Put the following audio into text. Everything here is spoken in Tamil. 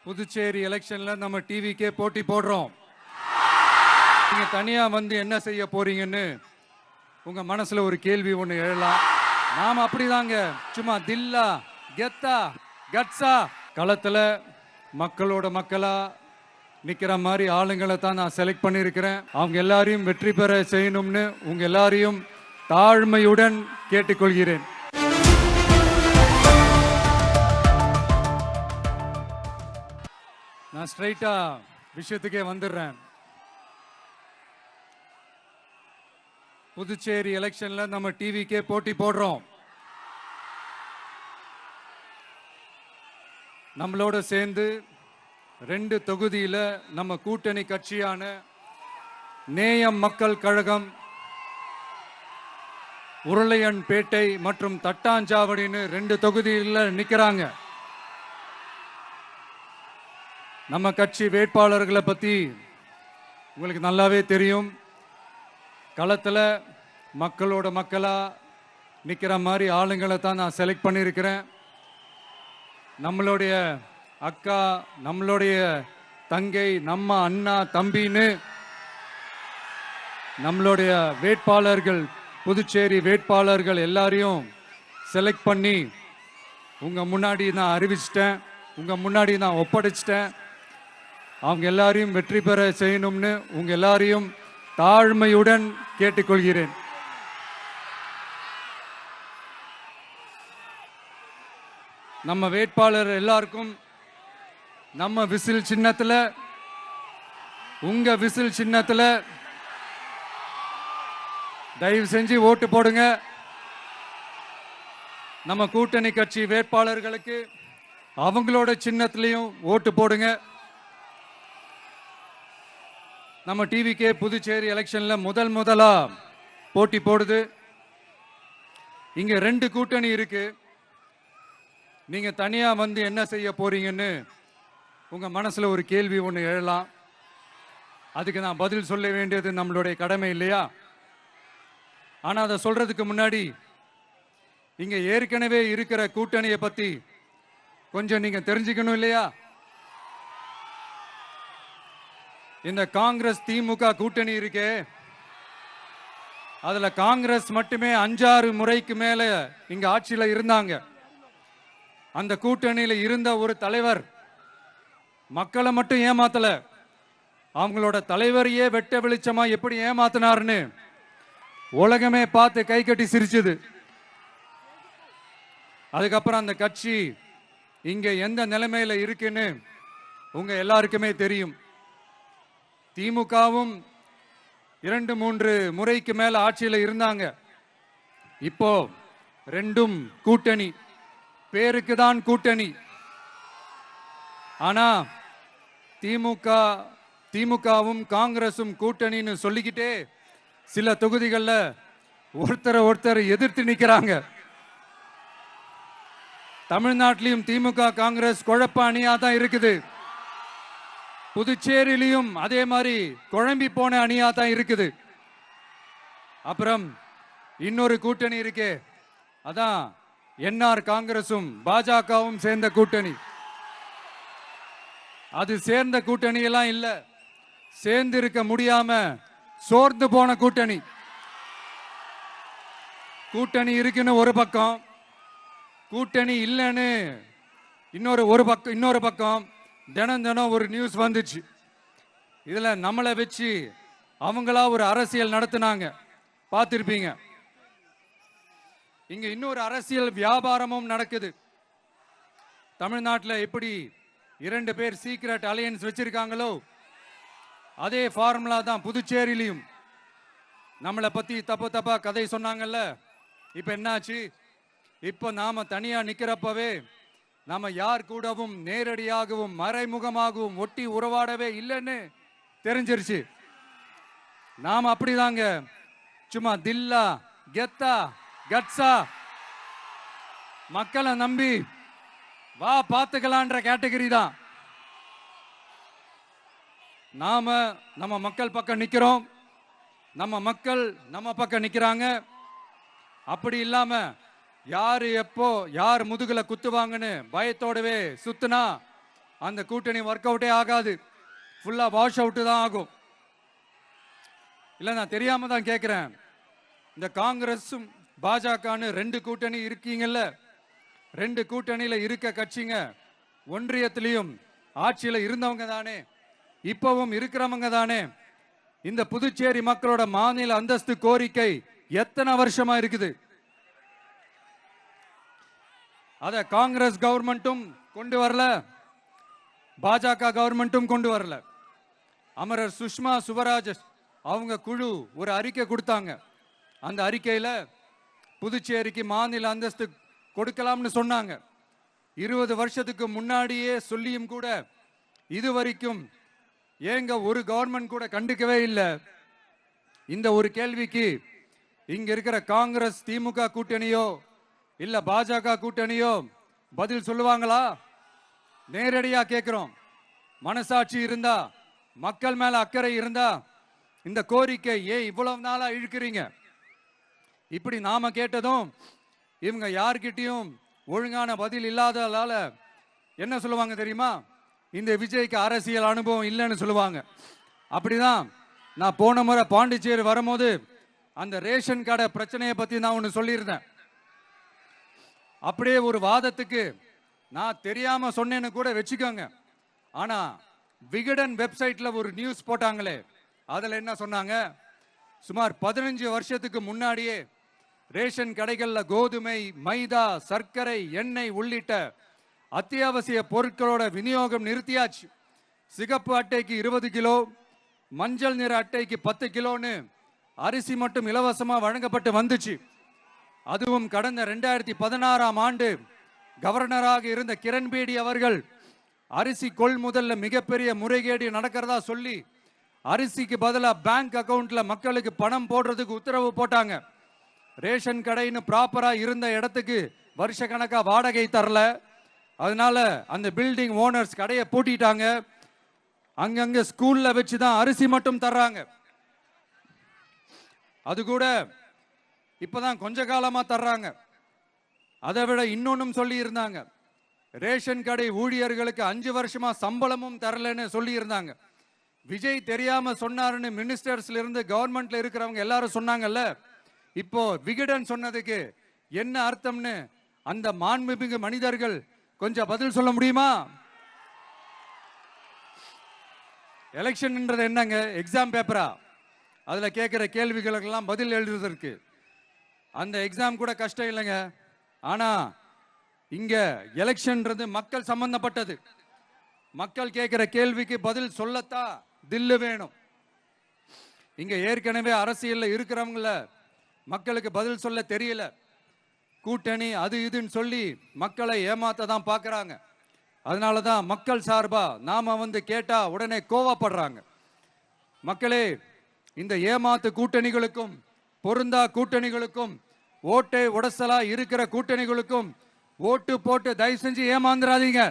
புதுச்சேரி எலெக்ஷன்ல நம்ம டிவிக்கே போட்டி போடுறோம். நீங்க தனியா வந்து என்ன செய்ய போறீங்கன்னு உங்க மனசுல ஒரு கேள்வி ஒண்ணு எழலாம். நாம அப்படிதாங்க, சும்மா தில்லா கெத்தா கட்ஸா களத்துல மக்களோட மக்களா நிக்கிற மாதிரி ஆளுங்களை தான் நான் செலக்ட் பண்ணியிருக்கிறேன். அவங்க எல்லாரையும் வெற்றி பெற செய்யணும்னு உங்க எல்லாரையும் தாழ்மையுடன் கேட்டுக்கொள்கிறேன். நான் ஸ்ட்ரைட்டா விஷயத்துக்கே வந்துடுறேன். புதுச்சேரி எலெக்ஷன்ல நம்ம டிவிக்கே போட்டி போடுறோம். நம்மளோட சேர்ந்து 2 தொகுதியில நம்ம கூட்டணி கட்சியான நேயம் மக்கள் கழகம் உருளையன்பேட்டை மற்றும் தட்டாஞ்சாவடின்னு 2 தொகுதியில் நிக்கிறாங்க. நம்ம கட்சி வேட்பாளர்களை பத்தி உங்களுக்கு நல்லாவே தெரியும். களத்துல மக்களோட மக்களா நிக்கிற மாதிரி ஆளுங்களை தான் நான் செலக்ட் பண்ணியிருக்கிறேன். நம்மளுடைய அக்கா, நம்மளுடைய தங்கை, நம்ம அண்ணா தம்பின்னு நம்மளுடைய வேட்பாளர்கள், புதுச்சேரி வேட்பாளர்கள் எல்லாரையும் செலக்ட் பண்ணி உங்க முன்னாடி நான் அறிவிச்சிட்டேன், உங்க முன்னாடி நான் ஒப்படைச்சிட்டேன். அவங்க எல்லாரையும் வெற்றி பெற செய்யணும்னு உங்க எல்லாரையும் தாழ்மையுடன் கேட்டுக்கொள்கிறேன். நம்ம வேட்பாளர் எல்லாருக்கும் நம்ம விசில் சின்னத்துல, உங்க விசில் சின்னத்துல தயவு செஞ்சு ஓட்டு போடுங்க. நம்ம கூட்டணி கட்சி வேட்பாளர்களுக்கு அவங்களோட சின்னத்திலையும் ஓட்டு போடுங்க. நம்ம டிவிக்கே புதுச்சேரி எலெக்ஷன்ல முதலா போட்டி போடுது. இங்க 2 கூட்டணி இருக்கு. நீங்க தனியா வந்து என்ன செய்ய போறீங்கன்னு உங்க மனசுல ஒரு கேள்வி ஒண்ணு எழலாம். அதுக்கு நான் பதில் சொல்ல வேண்டியது நம்மளுடைய கடமை இல்லையா? ஆனா அதை சொல்றதுக்கு முன்னாடி இங்க ஏற்கனவே இருக்கிற கூட்டணியை பத்தி கொஞ்சம் நீங்க தெரிஞ்சுக்கணும் இல்லையா? இந்த காங்கிரஸ் திமுக கூட்டணி இருக்கே, அதுல காங்கிரஸ் மட்டுமே 5-6 முறைக்கு மேல இங்க ஆட்சியில இருந்தாங்க. அந்த கூட்டணியில இருந்த ஒரு தலைவர் மக்களை மட்டும் ஏமாத்தல, அவங்களோட தலைவரையே வெட்ட வெளிச்சமா எப்படி ஏமாத்தினார்னு உலகமே பார்த்து கை கட்டி சிரிச்சது. அதுக்கப்புறம் அந்த கட்சி இங்க எந்த நிலைமையில இருக்குன்னு உங்க எல்லாருக்குமே தெரியும். திமுகவும் 2-3 முறைக்கு மேல ஆட்சியில இருந்தாங்க. இப்போ 2ம் கூட்டணி, பேருக்கு தான் கூட்டணி. ஆனா திமுகவும் காங்கிரசும் கூட்டணின்னு சொல்லிக்கிட்டே சில தொகுதிகளில் ஒருத்தர் எதிர்த்து நிக்கிறாங்க. தமிழ்நாட்டிலையும் திமுக காங்கிரஸ் குழப்ப அணியா தான் இருக்குது. புதுச்சேரியிலையும் அதே மாதிரி குழம்பி போன அணியா தான் இருக்குது. அப்புறம் இன்னொரு கூட்டணி இருக்கே, அதான் என்ஆர் காங்கிரசும் பாஜகவும் சேர்ந்த கூட்டணி. அது சேர்ந்த கூட்டணி எல்லாம் இல்ல, சேர்ந்து இருக்க முடியாம சோர்ந்து போன கூட்டணி. கூட்டணி இருக்குன்னு ஒரு பக்கம், கூட்டணி இல்லைன்னு இன்னொரு பக்கம் தினம் ஒரு நியூஸ் வந்துச்சு. இதுல நம்மளை வச்சு அவங்களா ஒரு அரசியல் நடத்தினாங்க, பார்த்திருப்பீங்க. இங்க இன்னொரு அரசியல் வியாபாரமும் நடக்குது. தமிழ்நாட்டில் எப்படி 2 பேர் சீக்ரெட் அலையன்ஸ் வச்சிருக்காங்களோ அதே ஃபார்முலா தான் புதுச்சேரியிலையும். நம்மளை பத்தி தப்பா கதை சொன்னாங்கல்ல, இப்ப என்னாச்சு? இப்ப நாம தனியா நிக்கிறப்பவே நாம யார் கூடவும் நேரடியாகவும் மறைமுகமாகவும் ஒட்டி உறவாடவே இல்லைன்னு தெரிஞ்சிருச்சு. நாம அப்படிதாங்க, சும்மா தில்லா கெத்தா கட்ஸா மக்களை நம்பி வா பார்த்துக்கலான்ற கேட்டகரி தான். நாம நம்ம மக்கள் பக்கம் நிக்கிறோம், நம்ம மக்கள் நம்ம பக்கம் நிக்கிறாங்க. அப்படி இல்லாம யாரு எப்போ யார் முதுகுல குத்துவாங்கன்னு பயத்தோடவே சுத்துனா அந்த கூட்டணி ஒர்க் அவுட்டே ஆகாது, ஃபுல்லா வாஷ் அவுட் தான் ஆகும். இல்ல நான் தெரியாம தான் கேட்கிறேன். இந்த காங்கிரஸும் பாஜகன்னு 2 கூட்டணி இருக்கீங்கல்ல, 2 கூட்டணியில இருக்க கட்சிங்க ஒன்றியத்திலையும் ஆட்சியில இருந்தவங்க தானே, இப்பவும் இருக்கிறவங்க தானே. இந்த புதுச்சேரி மக்களோட மாநில அந்தஸ்து கோரிக்கை எத்தனை வருஷமா இருக்குது? அத காங்கிரஸ் கவர்மெண்ட்டும் கொண்டு வரல, பாஜக கவர்மெண்ட்டும் கொண்டு வரல. அமரர் சுஷ்மா சுவராஜ் அவங்க குழு ஒரு அறிக்கை கொடுத்தாங்க. அந்த அறிக்கையில புதுச்சேரிக்கு மாநில அந்தஸ்து கொடுக்கலாம்னு சொன்னாங்க. 20 வருஷத்துக்கு முன்னாடியே சொல்லியும் கூட இதுவரைக்கும் ஏங்க ஒரு கவர்மெண்ட் கூட கண்டுக்கவே இல்லை. இந்த ஒரு கேள்விக்கு இங்க இருக்கிற காங்கிரஸ் திமுக கூட்டணியோ இல்ல பாஜக கூட்டணியோ பதில் சொல்லுவாங்களா? நேரடியா கேட்கிறோம். மனசாட்சி இருந்தா, மக்கள் மேல அக்கறை இருந்தா இந்த கோரிக்கை ஏன் இவ்வளவு நாளா இழுக்கிறீங்க? இப்படி நாம கேட்டதும் இவங்க யார்கிட்டயும் ஒழுங்கான பதில் இல்லாததால என்ன சொல்லுவாங்க தெரியுமா? இந்த விஜய்க்கு அரசியல் அனுபவம் இல்லைன்னு சொல்லுவாங்க. அப்படிதான் நான் போன முறை பாண்டிச்சேரி வரும்போது அந்த ரேஷன் கடை பிரச்சனையை பத்தி நான் ஒன்னு சொல்லியிருந்தேன். அப்படியே ஒரு வாதத்துக்கு நான் தெரியாம சொன்னேன்னு கூட வச்சுக்கோங்க. ஆனா விகடன் வெப்சைட்ல ஒரு நியூஸ் போட்டாங்களே, அதுல என்ன சொன்னாங்க? சுமார் 15 வருஷத்துக்கு முன்னாடியே ரேஷன் கடைகள்ல கோதுமை, மைதா, சர்க்கரை, எண்ணெய் உள்ளிட்ட அத்தியாவசிய பொருட்களோட விநியோகம் நிறுத்தியாச்சு. சிகப்பு அட்டைக்கு 20 கிலோ, மஞ்சள் நிற அட்டைக்கு 10 கிலோன்னு அரிசி மட்டும் இலவசமா வழங்கப்பட்டு வந்துச்சு. அதுவும் கடந்த 2016ஆம் ஆண்டு கவர்னராக இருந்த கிரண்பேடி அவர்கள் அரிசி கொள்முதல்ல மிகப்பெரிய முறைகேடு நடக்கிறதா சொல்லி அரிசிக்கு பதிலா பேங்க் அக்கவுண்ட்ல மக்களுக்கு பணம் போடுறதுக்கு உத்தரவு போட்டாங்க. ரேஷன் கடைன்னு ப்ராப்பரா இருந்த இடத்துக்கு வருஷ கணக்கா வாடகை தரல. அதனால அந்த பில்டிங் ஓனர்ஸ் கடையை பூட்டிட்டாங்க. அங்கங்க ஸ்கூல்ல வச்சுதான் அரிசி மட்டும் தர்றாங்க. அது கூட இப்பதான் கொஞ்ச காலமா தர்றாங்க. அதை விட இன்னொன்னும் சொல்லி இருந்தாங்க, ரேஷன் கடை ஊழியர்களுக்கு 5 வருஷமா சம்பளமும் தரலன்னு சொல்லி இருந்தாங்க. விஜய் தெரியாம சொன்னாருன்னு மினிஸ்டர்ஸ்ல இருந்து கவர்மெண்ட்ல இருக்கிறவங்க எல்லாரும் சொன்னாங்கல்ல. இப்போ விகடன் சொன்னதுக்கு என்ன அர்த்தம்னு அந்த மாண்புமிகு மனிதர்கள் கொஞ்சம் பதில் சொல்ல முடியுமா? எலெக்ஷன்ன்றது என்னங்க, எக்ஸாம் பேப்பரா? அதுல கேட்கிற கேள்விகளுக்கெல்லாம் பதில் எழுதுவதற்கு அந்த எக்ஸாம் கூட கஷ்டம் இல்லைங்க. ஆனா இங்க எலெக்ஷன்ன்றது மக்கள் சம்பந்தப்பட்டது. மக்கள் கேட்கிற கேள்விக்கு பதில் சொல்லத்தான் தில்லு வேணும். இங்க ஏற்கனவே அரசியல்ல இருக்கிறவங்கள மக்களுக்கு பதில் சொல்ல தெரியல. கூட்டணி அது இதுன்னு சொல்லி மக்களை ஏமாத்த தான் பாக்குறாங்க. அதனாலதான் மக்கள் சார்பா நாம வந்து கேட்டா உடனே கோவப்படுறாங்க. மக்களே, இந்த ஏமாத்து கூட்டணிகளுக்கும் பொருந்தா கூட்டணிகளுக்கும் ஓட்டை உடசலா இருக்கிற கூட்டணிகளுக்கும் ஓட்டு போட்டு தயவு செஞ்சு ஏமாந்துடாதீங்க.